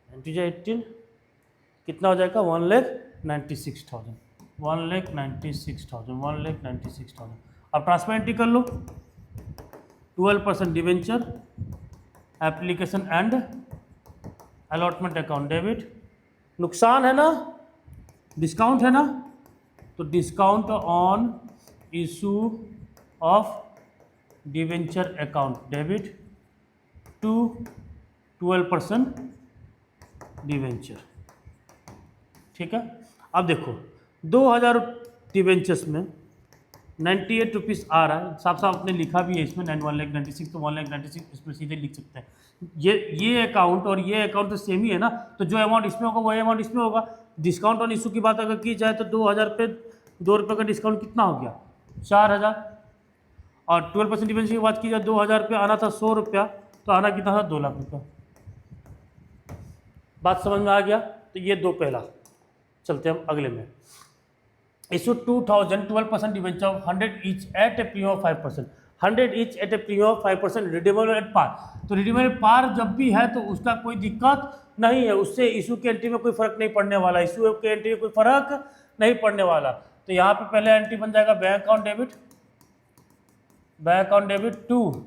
9 टू जा 18, कितना हो जाएगा 1,96,000, 1,96,000, 1,96,000। अब ट्रांसफर एंट्री कर लो, 12% debenture application and allotment account debit, नुकसान है ना, डिस्काउंट है ना, तो discount on issue of debenture account debit to 12% debenture. ठीक है, अब देखो 2000 डिवेंचर्स में 98 रुपीज़ आ रहा है, साफ साफ आपने लिखा भी है इसमें 1,96,000, तो 1,96,000 इसमें सीधे लिख सकते हैं। ये अकाउंट और ये अकाउंट तो सेम ही है ना, तो जो अमाउंट इसमें होगा वही अमाउंट इसमें होगा। डिस्काउंट ऑन इशू की बात अगर की जाए तो 2000 पे 2 रुपये का डिस्काउंट कितना हो गया 4000, और 12% डिवेंचर की बात की जाए 2000 पे आना था 100 रुपया, तो आना कितना था 2 लाख रुपया। बात समझ में आ गया? तो ये दो पहला। चलते हम अगले में। Issue 2000 12% debenture 100 each at a premium of 5%, 100 each at a premium of 5%, redeemable at par. तो रिडीमेबल पार जब भी है तो उसका कोई दिक्कत नहीं है, उससे इशू की एंट्री में कोई फर्क नहीं पड़ने वाला, इशू की एंट्री में कोई फर्क नहीं पड़ने वाला। तो यहाँ पे पहले एंट्री बन जाएगा bank account debit, bank account debit to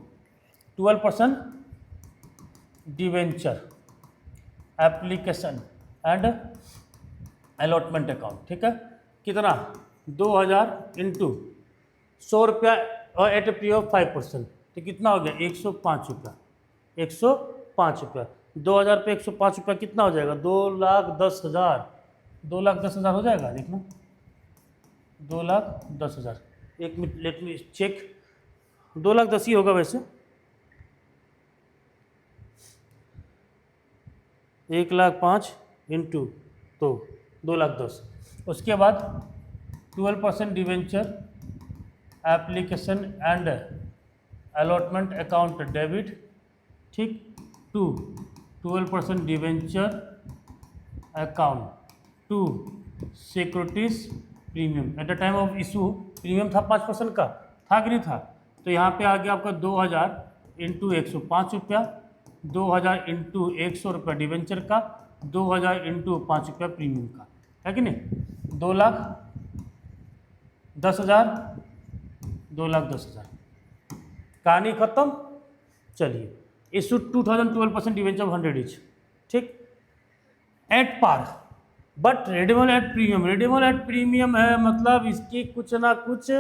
12% debenture application and allotment account. ठीक है, कितना 2000 इंटू 100 रुपया और एट ए प्रीमियम ऑफ 5%, तो कितना हो गया 105 रुपया, 105 रुपया। 2000 पे 105 रुपया कितना हो जाएगा 2,10,000, 2,10,000 हो जाएगा। देखना 2,10,000, एक मिनट लेट मी चेक, 2,10,000 ही होगा वैसे, 1,05,000 इंटू तो 2,10,000। उसके बाद 12% debenture application and allotment account debit, ठीक, to 12% debenture account to securities premium. At the time of issue premium था 5% का, था कि नहीं था? तो यहाँ पे आ गया आपका 2000 इंटू 105 रुपया, 2000 इंटू 100 रुपया डिवेंचर का, 2000 इंटू 5 रुपया प्रीमियम का, है कि नहीं? 2,10,000, 2,10,000, कहानी खत्म। चलिए इशू 2012% डिवेंचर 100 ईच, ठीक, at par but redeemable at premium. Redeemable at premium है मतलब इसकी कुछ ना कुछ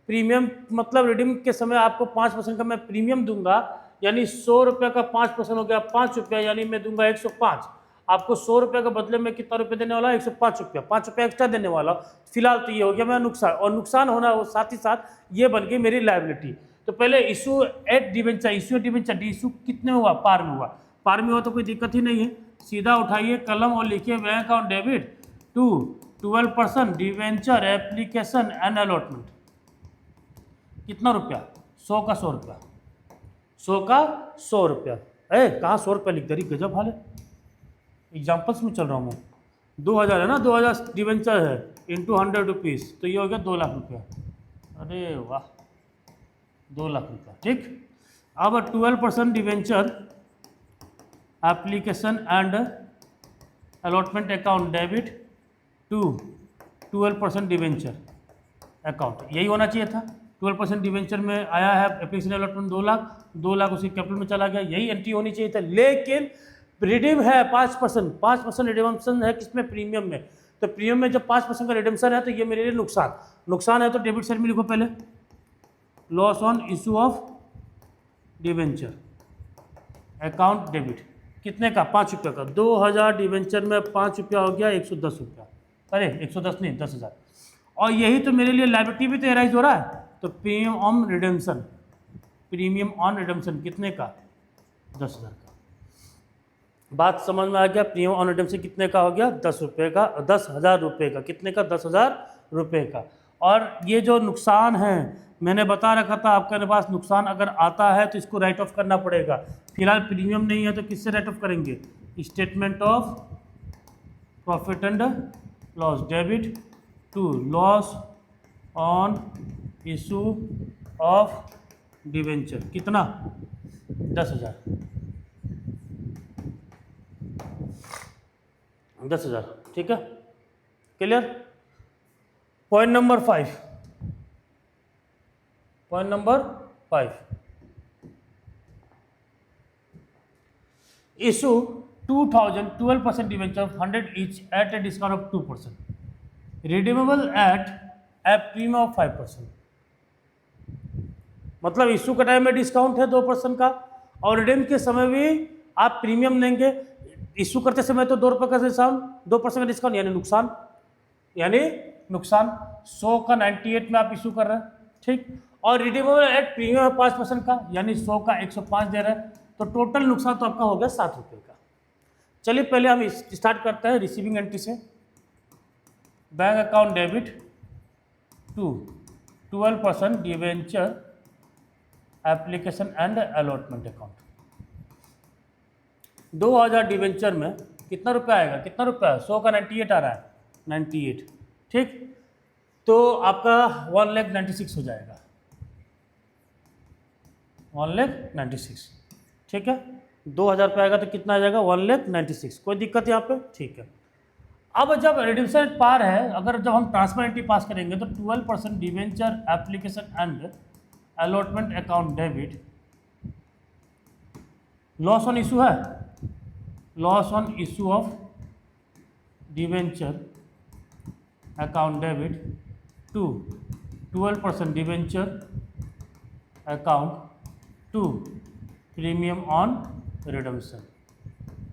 प्रीमियम, मतलब रिडीम के समय आपको 5% का मैं प्रीमियम दूंगा, यानी 100 रुपये का 5% हो गया 5 रुपया, यानी मैं दूंगा 105। आपको 100 रुपये के बदले में कितना रुपये देने वाला 105 रुपया, 5 रुपया एक्स्ट्रा देने वाला। फिलहाल तो ये हो गया मेरा नुकसान, और नुकसान होना वो साथ ही साथ ये बन गई मेरी लायबिलिटी। तो पहले issue at debenture, issue at debenture, issue कितने में हुआ पार में हुआ, पार में हुआ तो कोई दिक्कत ही नहीं है। सीधा उठाइए कलम और लिखिए bank account debit to 12% debenture application and allotment. कितना रुपया 100 का 100 रुपया, 100 का 100 रुपया। कहाँ 100 रुपया लिख दे रही, गजब हाल है। एग्जाम्पल्स में चल रहा हूँ मैं। 2000 है ना, 2000 डिवेंचर है इंटू 100 रुपीज़, तो ये हो गया 2 लाख रुपया। अरे वाह, 2 लाख रुपया, ठीक। अब 12% debenture application and allotment account debit to 12% debenture account, यही होना चाहिए था। 12% डिवेंचर में आया है एप्लीकेशन अलॉटमेंट 2 लाख, 2 लाख उसी कैपिटल में चला गया, यही एंट्री होनी चाहिए था। लेकिन रिडीम है 5%, 5% रिडीम्पशन है किसमें, प्रीमियम में। तो प्रीमियम में जब 5% का रिडीम्पशन है तो ये मेरे लिए नुकसान है। तो डेबिट साइड में लिखो पहले loss on issue of debenture account debit कितने का, 5 रुपये का। 2000 डिवेंचर में 5 रुपया हो गया 110 रुपया, अरे 110 नहीं 10,000। और यही तो मेरे लिए लायबिलिटी भी तो एराइज हो रहा है। तो premium on redemption, premium on redemption कितने का, 10,000 का। बात समझ में आ गया। प्रीमियम ऑन रिडेम्पशन कितने का हो गया, 10 रुपये का, 10,000 रुपये का। कितने का, 10,000 रुपये का। और ये जो नुकसान है मैंने बता रखा था, आपके पास नुकसान अगर आता है तो इसको राइट ऑफ करना पड़ेगा। फिलहाल प्रीमियम नहीं है तो किससे राइट ऑफ करेंगे, statement of profit and loss debit to loss on issue of debenture. कितना, 10,000, 10,000। ठीक है, clear. Point number 5, point number 5, issue 2000 12% debenture 100 each at a discount of 2%, redeemable at a premium of 5%। मतलब issue का time में discount है 2% का, और redeem के समय भी आप प्रीमियम देंगे। इशू करते समय तो 2 रुपये का डिस्काउंट, 2% का डिस्काउंट यानी नुकसान, यानी नुकसान। 100 का 98 में आप इशू कर रहे हैं, ठीक। और रिडीमेबल एट प्रीमियम है 5% का, यानी 100 का 105 दे रहे हैं। तो टोटल नुकसान तो आपका हो गया 7 रुपये का। चलिए पहले हम स्टार्ट करते हैं रिसीविंग एंट्री से। Bank account debit to 12% debenture application and allotment account. 2000 debenture में कितना रुपया आएगा, कितना रुपया, 100 का 98 आ रहा है, 98, ठीक। तो आपका 1,96,000 हो जाएगा, 1,96,000, ठीक है। 2000 रुपये आएगा तो कितना आ जाएगा, 1,96,000। कोई दिक्कत यहाँ पे, ठीक है। अब जब रिडीम्पशन पार है, अगर जब हम ट्रांसफर एंट्री पास करेंगे तो 12% debenture application and allotment account debit, loss on issue है, loss on issue of debenture account debit to 12% debenture account to premium on redemption.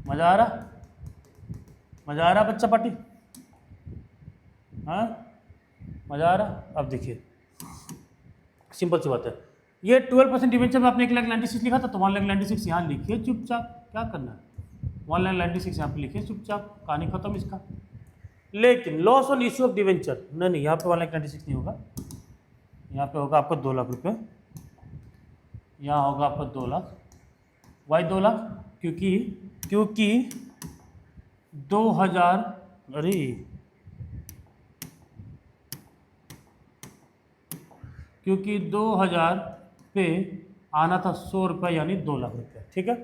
मज़ा आ रहा, मज़ा आ रहा बच्चा पार्टी, हाँ मज़ा आ रहा। अब देखिए सिंपल सी बात है, ये 12% डिवेंचर में आपने 1,96,000 लिखा था, तो 1,96,000 यहाँ लिखिए चुपचाप, क्या करना है, 1,96,000 यहाँ पे लिखिए चुपचाप, कहानी खत्म इसका। लेकिन loss on issue of debenture नहीं, यहाँ पे 1,96,000 नहीं होगा, यहाँ पे होगा आपका 2 लाख रुपये, यहाँ होगा आपका 2 लाख। वाई 2 लाख, क्योंकि 2000, अरे क्योंकि 2000 पे आना था 100 रुपये, यानी 2 लाख रुपये, ठीक है।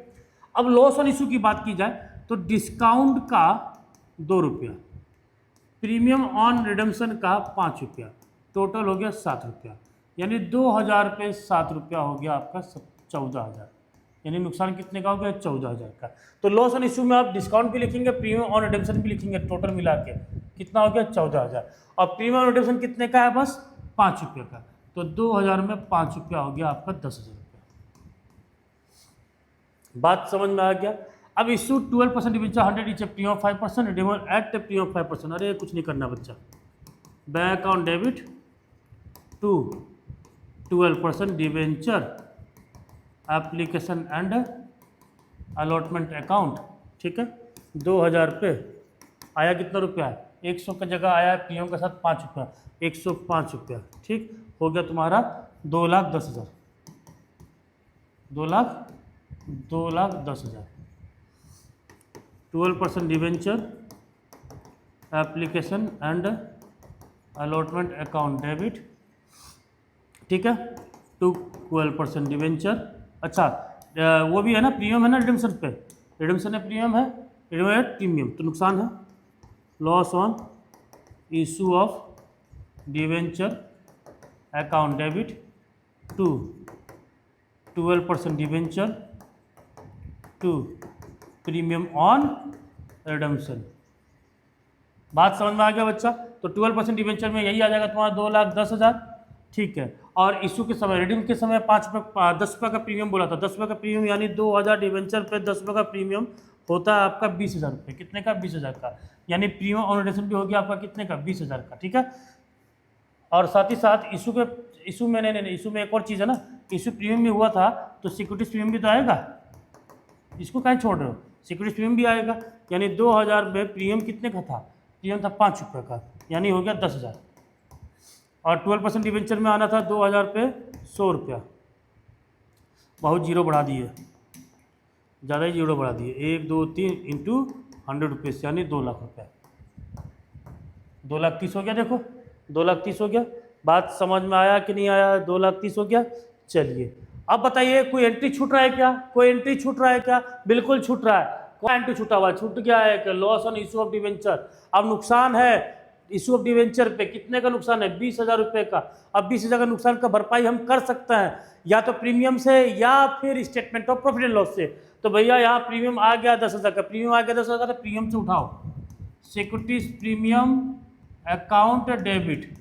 अब लॉस ऑन इशू की बात की जाए तो डिस्काउंट का 2 रुपया, प्रीमियम ऑन रिडम्पशन का 5 रुपया, टोटल हो गया 7 रुपया, यानी 2000 पे 7 रुपया हो गया आपका 14,000, यानी नुकसान कितने का हो गया, 14,000 का। तो लॉस ऑन इशू में आप डिस्काउंट भी लिखेंगे, प्रीमियम ऑन रिडम्पशन भी लिखेंगे, टोटल मिला के कितना हो गया, 14,000। और प्रीमियम ऑन रिडम्पशन कितने का है, बस 5 रुपये का। तो 2000 में 5 रुपया हो गया आपका 10,000 रुपया। बात समझ में आ गया। अब issue 12% debenture 100 each premium 5%, redeemable at premium 5%। अरे कुछ नहीं करना बच्चा, bank account debit to 12% debenture application and allotment account, ठीक है। 2000 पे आया कितना रुपया है, 100 का जगह आया प्रीमियम के साथ 5 रुपया, 105 रुपया, ठीक हो गया तुम्हारा 2,10,000, 2,10,000। 12% debenture application and allotment account debit, ठीक है, टू 12% डिवेंचर। अच्छा वो भी है ना, प्रीमियम है ना रिडम्पशन पे, रिडम्पशन है प्रीमियम है, रिडम्पशन है प्रीमियम, तो नुकसान है। Loss on issue of debenture account debit to 12% debenture to premium on redemption. बात समझ में आ गया बच्चा। तो 12% डिवेंचर में यही आ जाएगा तुम्हारा 2,10,000, ठीक है। और इशू के समय रिडीम के समय 10 रुपये का प्रीमियम बोला था। 10 रुपये का प्रीमियम यानी 2000 डिवेंचर पे 10 रुपये का प्रीमियम होता है आपका 20,000 रुपये। कितने का? 20,000 का। यानी प्रीमियम ऑन रिडम्पशन भी हो गया आपका कितने का? 20,000 का। ठीक है। और साथ ही साथ इशू में नहीं इशू में एक और चीज़ है ना, इशू प्रीमियम भी हुआ था तो सिक्योरिटीज प्रीमियम भी तो आएगा। इसको कहीं छोड़ रहे हो? सिक्योरिटीज प्रीमियम भी आएगा। यानी 2000 में प्रीमियम कितने का था? प्रीमियम था 5 रुपये का, यानी हो गया 10,000। और 12% डिवेंचर में आना था 2000 पे 100 रुपया। बहुत जीरो बढ़ा दिए, ज़्यादा ही जीरो बढ़ा दिए। 1 2 3 इंटू 100 रुपीज़ यानी 2 लाख रुपये। 2,30,000 हो गया। देखो 2,30,000 हो गया। बात समझ में आया कि नहीं आया? 2,30,000 हो गया। चलिए अब बताइए कोई एंट्री छूट रहा है क्या? कोई एंट्री छूट रहा है क्या? बिल्कुल छूट रहा है। कौन एंट्री छूटा हुआ? छूट गया है कि loss on issue of debenture. अब नुकसान है इशू ऑफ डिवेंचर पे। कितने का नुकसान है? 20,000 रुपये का। अब 20,000 का नुकसान का भरपाई हम कर सकते हैं या तो प्रीमियम से या फिर statement of profit and loss से। तो भैया यहाँ प्रीमियम आ गया 10,000 का, प्रीमियम आ गया 10,000 का, प्रीमियम से उठाओ। Securities premium account debit,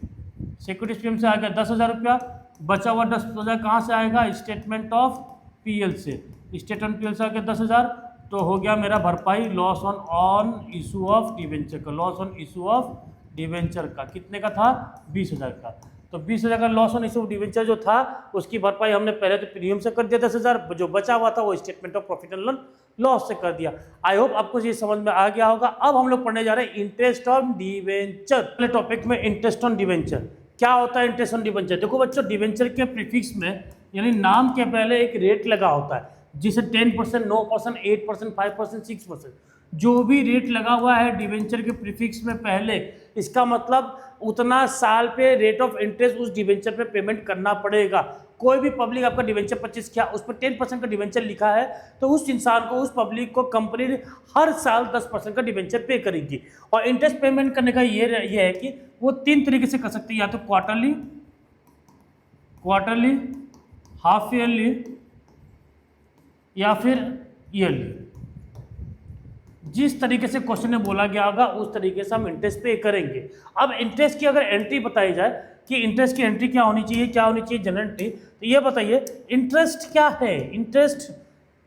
securities premium से आ गया 10,000 रुपया। बचा हुआ 10,000 कहाँ से आएगा? स्टेटमेंट ऑफ पीएल से। स्टेटमेंट पीएल से आ गया 10,000, तो हो गया मेरा भरपाई loss on issue of debenture का। Loss on issue of debenture का कितने का था? 20,000 का। तो 20,000 का loss on issue of debenture जो था उसकी भरपाई हमने पहले तो प्रीमियम से कर दिया 10,000, जो बचा हुआ था वो statement of profit and loss से कर दिया। आई होप आपको ये समझ में आ गया होगा। अब हम लोग पढ़ने जा रहे हैं इंटरेस्ट ऑन डिवेंचर। पहले टॉपिक में इंटरेस्ट ऑन डिवेंचर क्या होता है? इंटरेस्ट ऑन डिवेंचर देखो बच्चों, डिवेंचर के प्रीफिक्स में यानी नाम के पहले एक रेट लगा होता है, जिसे 10%, 9%, 8%, 5%, 6%, जो भी रेट लगा हुआ है डिवेंचर के प्रीफिक्स में पहले, इसका मतलब उतना साल पे रेट ऑफ इंटरेस्ट उस डिवेंचर पे पेमेंट करना पड़ेगा। कोई भी पब्लिक आपका डिवेंचर 25 किया, उस पर 10% का डिवेंचर लिखा है, तो उस इंसान को, उस पब्लिक को कंपनी हर साल 10% का डिवेंचर पे करेगी। और इंटरेस्ट पेमेंट करने का ये है कि वो 3 तरीके से कर सकते हैं, या तो क्वार्टरली, हाफ ईयरली या फिर ईयरली। जिस तरीके से क्वेश्चन में बोला गया होगा उस तरीके से हम इंटरेस्ट पे करेंगे। अब इंटरेस्ट की अगर एंट्री बताई जाए कि इंटरेस्ट की एंट्री क्या होनी चाहिए, जनरल एंट्री, तो ये बताइए इंटरेस्ट क्या है? इंटरेस्ट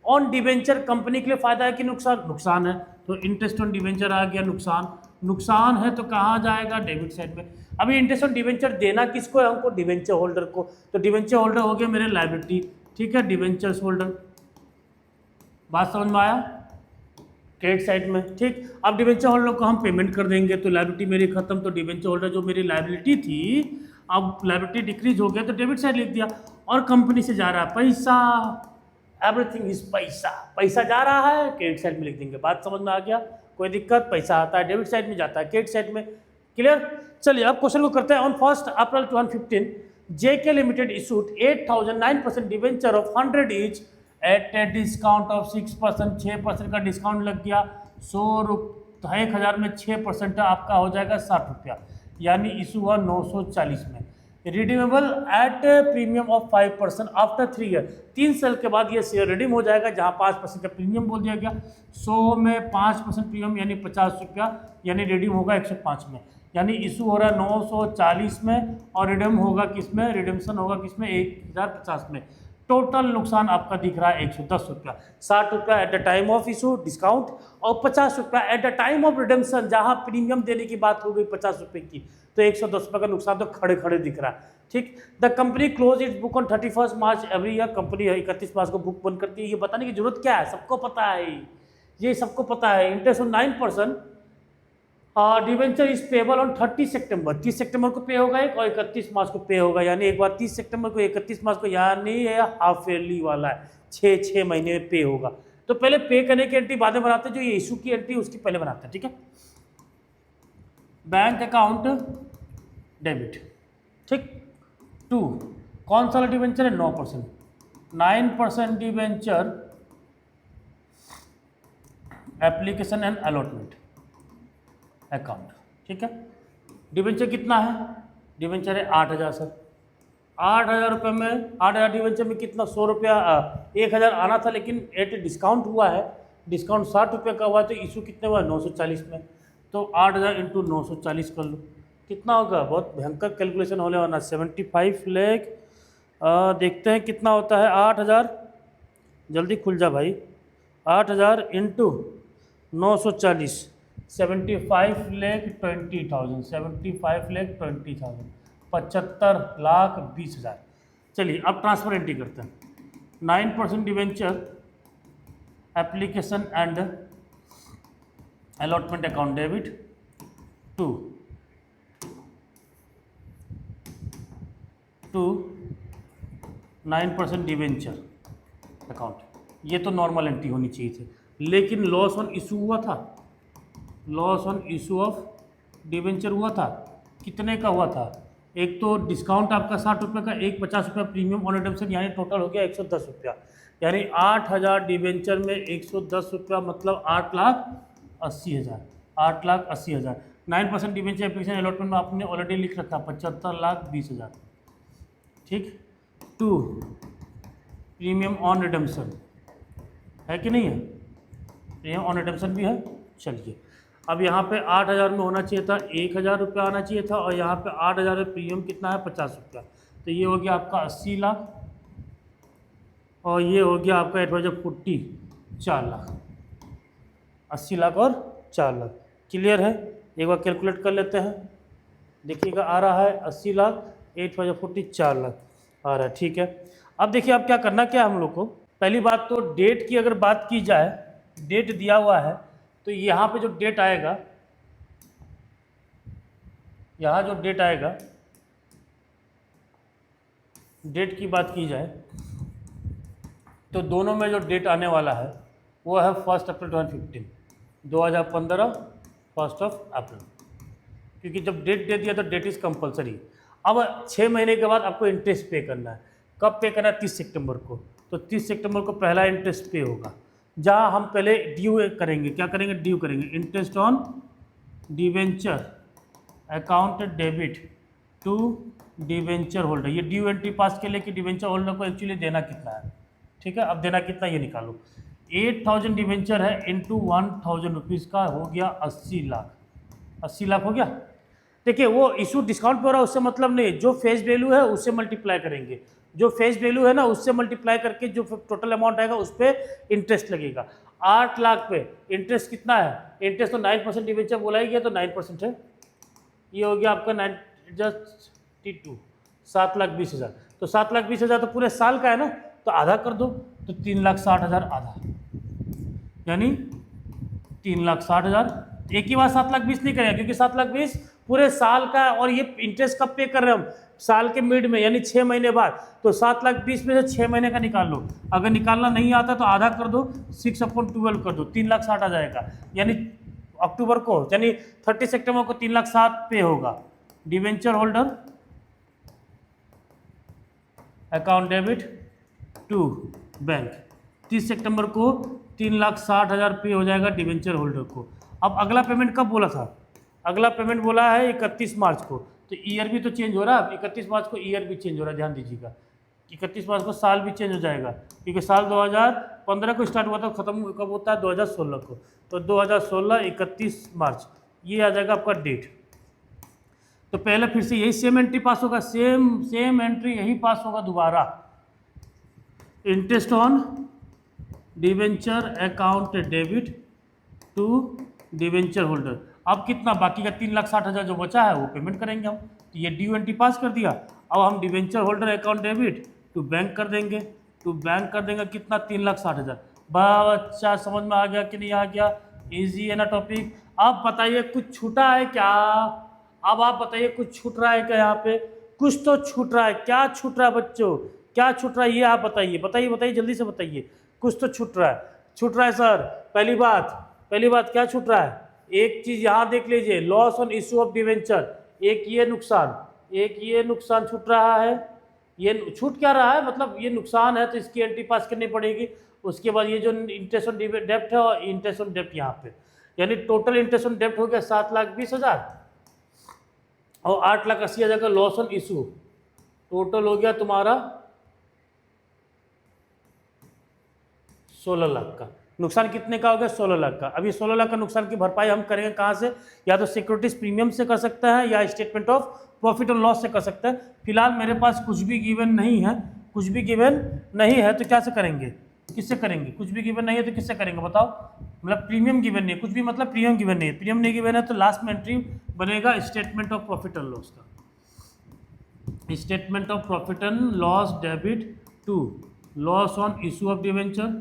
ऑन डिवेंचर कंपनी के लिए फायदा है कि नुकसान? नुकसान है, तो इंटरेस्ट ऑन डिवेंचर आ गया नुकसान है, तो कहाँ जाएगा? डेबिट साइड में। अभी इंटरेस्ट ऑन डिवेंचर देना किसको है? हमको डिवेंचर होल्डर को। तो डिवेंचर होल्डर हो गया मेरे लायबिलिटी, ठीक है, डिवेंचर्स होल्डर। बात समझ में आया? क्रेडिट साइड में, ठीक। अब डिवेंचर होल्डर को हम पेमेंट कर देंगे तो लायबिलिटी मेरी खत्म। तो डिवेंचर होल्डर जो मेरी लायबिलिटी थी, अब लायबिलिटी डिक्रीज हो गया तो डेबिट साइड लिख दिया। और कंपनी से जा रहा है पैसा, एवरीथिंग इज पैसा, पैसा जा रहा है क्रेडिट साइड में लिख देंगे। बात समझ में आ गया? कोई दिक्कत? पैसा आता है डेबिट साइड में, जाता है क्रेडिट साइड में। क्लियर? चलिए अब क्वेश्चन को करते हैं। On 1 April 2015 JK limited issued 8,000 9% debenture of 100 each at a discount of 6%, 6% का डिस्काउंट लग गया। 1,000 में 6% आपका हो जाएगा 60 रुपया, यानी इशू हुआ 940 में। Redeemable at premium of 5% after 3 year, 3 साल के बाद ये शेयर रिडीम हो जाएगा, जहाँ 5% का प्रीमियम बोल दिया गया। 100 में 5% प्रीमियम यानी 50 रुपया, यानी रिडीम होगा 105 में, यानी इशू हो रहा है 940 में और रिडीम होगा किस में? रिडीम्शन होगा किस में? 1,050 में। टोटल नुकसान आपका दिख रहा है 110 रुपया। 60 रुपया eight the time of issue discount और 50 रुपया eight the time of redemption, जहां प्रीमियम देने की बात हो गई 50 रुपये की, तो 110 रुपये का नुकसान तो खड़े खड़े दिख रहा है, ठीक। The company close it's book on 31 March every year, company 31 मार्च को बुक बंद करती है। ये बताने की जरूरत क्या है? सबको पता है, ये सबको पता है। Interest on 9% debenture is payable on 30 सितंबर, 30 सितंबर को पे होगा एक, और 31 मार्च को पे होगा, यानी एक बार 30 सितंबर को, 31 मार्च को, यानी ये हाफ ईयरली वाला है, 6 महीने में पे होगा। तो पहले पे करने की एंट्री बाद में बनाते हैं, जो ये इशू की एंट्री उसकी पहले बनाते हैं, ठीक है। बैंक अकाउंट डेबिट, ठीक। 2 कौन सा डिवेंचर है? 9%, 9% debenture application and allotment account, ठीक है। डिवेंचर कितना है? डिवेंचर है 8,000 सर। 8,000 रुपये में, 8,000 डिवेंचर में कितना? 100 रुपया, 1,000 आना था, लेकिन एट डिस्काउंट हुआ है, डिस्काउंट 60 रुपये का हुआ है, तो इशू कितने हुआ? 940 में। तो 8,000 इंटू 940 कर लो, कितना होगा? बहुत भयंकर कैलकुलेशन होने वाला, 75 लाख देखते हैं कितना होता है। 8,000, जल्दी खुल जा भाई। 8,000 इंटू 940, 75,20,000, 75,20,000, 75,20,000। चलिए अब ट्रांसफर एंट्री करते हैं। 9% debenture application and allotment account debit to 9% debenture account. ये तो नॉर्मल एंट्री होनी चाहिए थी, लेकिन लॉस ऑन इशू हुआ था, loss on issue of debenture हुआ था। कितने का हुआ था? एक तो डिस्काउंट आपका 60 रुपये का, एक 50 रुपया प्रीमियम ऑन रिडम्पशन, यानी टोटल हो गया 110 रुपया। यानी 8,000 डिवेंचर में 110 रुपया मतलब 8,80,000, 8,80,000। 9% डिवेंचर एप्लीकेशन अलॉटमेंट में आपने ऑलरेडी लिख रखा 75,20,000, ठीक। टू प्रीमियम ऑन रिडम्पशन है कि नहीं है? प्रीमियम ऑन रिडम्पशन भी है। चलिए अब यहाँ पे 8,000 में होना चाहिए था 1,000 रुपया आना चाहिए था, और यहाँ पे 8,000 में प्रीमियम कितना है 50 रुपया, तो ये हो गया आपका 80 लाख, और ये हो गया आपका 8/40 4 लाख, 80 लाख और 4 लाख। क्लियर है? एक बार कैलकुलेट कर लेते हैं। देखिएगा आ रहा है 80 लाख 8/40 4 लाख आ रहा है, ठीक है। अब देखिए अब क्या करना क्या है हम लोग को। पहली बात तो डेट की अगर बात की जाए, डेट दिया हुआ है तो यहाँ पे जो डेट आएगा, यहाँ जो डेट आएगा, डेट की बात की जाए तो दोनों में जो डेट आने वाला है वो है 1 अप्रैल 2015, 2015 1 अप्रैल, क्योंकि जब डेट दे दिया तो डेट इज़ कंपलसरी। अब 6 महीने के बाद आपको इंटरेस्ट पे करना है। कब पे करना है? 30 सितंबर को। तो 30 सितंबर को पहला इंटरेस्ट पे होगा, जहाँ हम पहले ड्यू करेंगे। क्या करेंगे? ड्यू करेंगे। Interest on debenture account debit to debenture holder. ये ड्यू एंट्री पास के लिए कि डिवेंचर होल्डर को एक्चुअली देना कितना है, ठीक है। अब देना कितना ये निकालो। 8,000 डिवेंचर है इंटू 1,000 रुपीज़ का हो गया 80 लाख, 80 लाख हो गया। देखिए वो इशू डिस्काउंट पे हो रहा है उससे मतलब नहीं, जो फेस वैल्यू है उससे मल्टीप्लाई करेंगे, जो फेस वैल्यू है ना उससे मल्टीप्लाई करके जो टोटल अमाउंट आएगा उस पर इंटरेस्ट लगेगा। 8 लाख पे इंटरेस्ट कितना है? इंटरेस्ट तो 9% डिवेंचर बोला ही गया तो 9% है। ये हो गया आपका 9 7,20,000। तो 7,20,000 तो पूरे साल का है ना, तो आधा कर दो तो 3,60,000 आधा, यानी 3,60,000। एक ही बार 7,20,000 नहीं करेंगे क्योंकि 7,20,000 पूरे साल का, और ये इंटरेस्ट कब पे कर रहे हैं हम? साल के मिड में, यानी 6 महीने बाद। तो 7,20,000 में से 6 महीने का निकाल लो। अगर निकालना नहीं आता तो आधा कर दो, 6/12 कर दो, 3,60,000 आ जाएगा। यानी अक्टूबर को, यानी 30 सितंबर को 3,60,000 पे होगा। Debenture holder account debit to bank, 30 सितंबर को 3,60,000 पे हो जाएगा डिवेंचर होल्डर को। अब अगला पेमेंट कब बोला था? अगला पेमेंट बोला है 31 मार्च को। तो ईयर भी तो चेंज हो रहा है, 31 मार्च को ईयर भी चेंज हो रहा है, ध्यान दीजिएगा। 31 मार्च को साल भी चेंज हो जाएगा, क्योंकि साल 2015 को स्टार्ट हुआ था, खत्म कब होता है? 2016 को। तो 2016 31 मार्च ये आ जाएगा आपका डेट। तो पहले फिर से यही सेम एंट्री पास होगा, सेम एंट्री यही पास होगा दोबारा। Interest on debenture account debit to debenture holder. अब कितना बाकी का? 3,60,000 जो बचा है वो पेमेंट करेंगे हम। तो ये ड्यू एंट्री पास कर दिया। अब हम debenture holder account debit to bank कर देंगे, टू बैंक कर देंगे कितना? 3,60,000। बच्चा समझ में आ गया कि नहीं आ गया? इजी है ना टॉपिक? अब बताइए कुछ छूटा है क्या? अब आप बताइए कुछ छूट रहा है क्या? यहाँ पे कुछ तो छूट रहा है। क्या छूट रहा है बच्चों? क्या छूट रहा है ये आप बताइए, बताइए बताइए जल्दी से बताइए। कुछ तो छूट रहा है। छूट रहा है सर। पहली बात क्या छूट रहा है? एक चीज यहाँ देख लीजिए, loss on issue of debenture. एक ये नुकसान छूट रहा है। ये छूट क्या रहा है? मतलब ये नुकसान है तो इसकी एंट्री पास करनी पड़ेगी। उसके बाद ये जो इंटरेस्ट ऑन डेप्ट है और इंटरेस्ट ऑन डेप्ट यहाँ पे, यानी टोटल इंटरेस्ट ऑन डेप्ट हो गया 7,20,000 और 8,80,000 का लॉस ऑन इशू। टोटल हो गया तुम्हारा 16 लाख का। नुकसान कितने का हो गया? 16 लाख का। अभी 16 लाख का नुकसान की भरपाई हम करेंगे कहाँ से? या तो सिक्योरिटीज प्रीमियम से कर सकते हैं या स्टेटमेंट ऑफ प्रॉफिट और लॉस से कर सकते हैं। फिलहाल मेरे पास कुछ भी गिवन नहीं है, कुछ भी गिवन नहीं है तो क्या से करेंगे, किससे करेंगे? कुछ भी गिवन नहीं है तो किससे करेंगे बताओ? मतलब प्रीमियम गिवन नहीं है, कुछ भी मतलब प्रीमियम गिवन नहीं है, प्रीमियम नहीं गिवन है तो लास्ट में एंट्री बनेगा statement of profit and loss का। Statement of profit and loss debit to loss on issue of debenture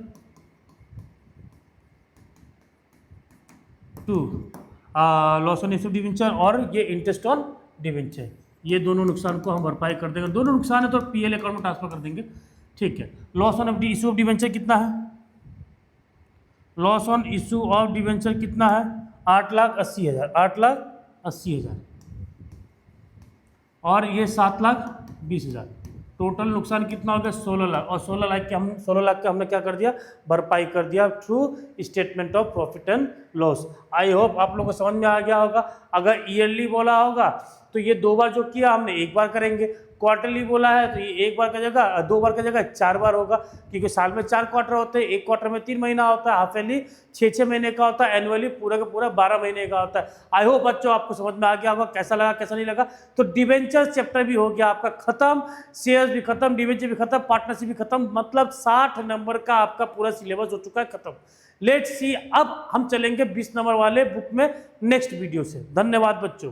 to loss on issue debenture और ये इंटरेस्ट ऑन डिवेंचर, ये दोनों नुकसान को हम भरपाई कर देंगे। दोनों नुकसान है तो पीएल अकाउंट में ट्रांसफर कर देंगे, ठीक है। Loss on issue of debenture कितना है? Loss on issue of debenture कितना है? 8,80,000, 8,80,000 और ये 7,20,000। टोटल नुकसान कितना हो गया? 16 लाख। और 16 लाख का हमने क्या कर दिया? भरपाई कर दिया through statement of profit and loss. I hope आप लोगों को समझ में आ गया होगा। अगर ईयरली बोला होगा तो ये 2 बार जो किया हमने 1 बार करेंगे, क्वार्टरली बोला है तो ये 1 बार का जगह 2 बार का जगह 4 बार होगा, क्योंकि साल में 4 क्वार्टर होते हैं, एक क्वार्टर में 3 महीना होता है, हाफ ईयरली 6 महीने का होता है, एनुअली पूरा का पूरा 12 महीने का होता है। आई होप बच्चों आपको समझ में आ गया होगा, कैसा लगा कैसा नहीं लगा। तो डिवेंचर चैप्टर भी हो गया आपका खत्म, शेयर्स भी खत्म, डिवेंचर भी खत्म, पार्टनरशिप भी खत्म, मतलब 60 नंबर का आपका पूरा सिलेबस हो चुका है खत्म। लेट्स सी अब हम चलेंगे 20 नंबर वाले बुक में नेक्स्ट वीडियो से। धन्यवाद बच्चों।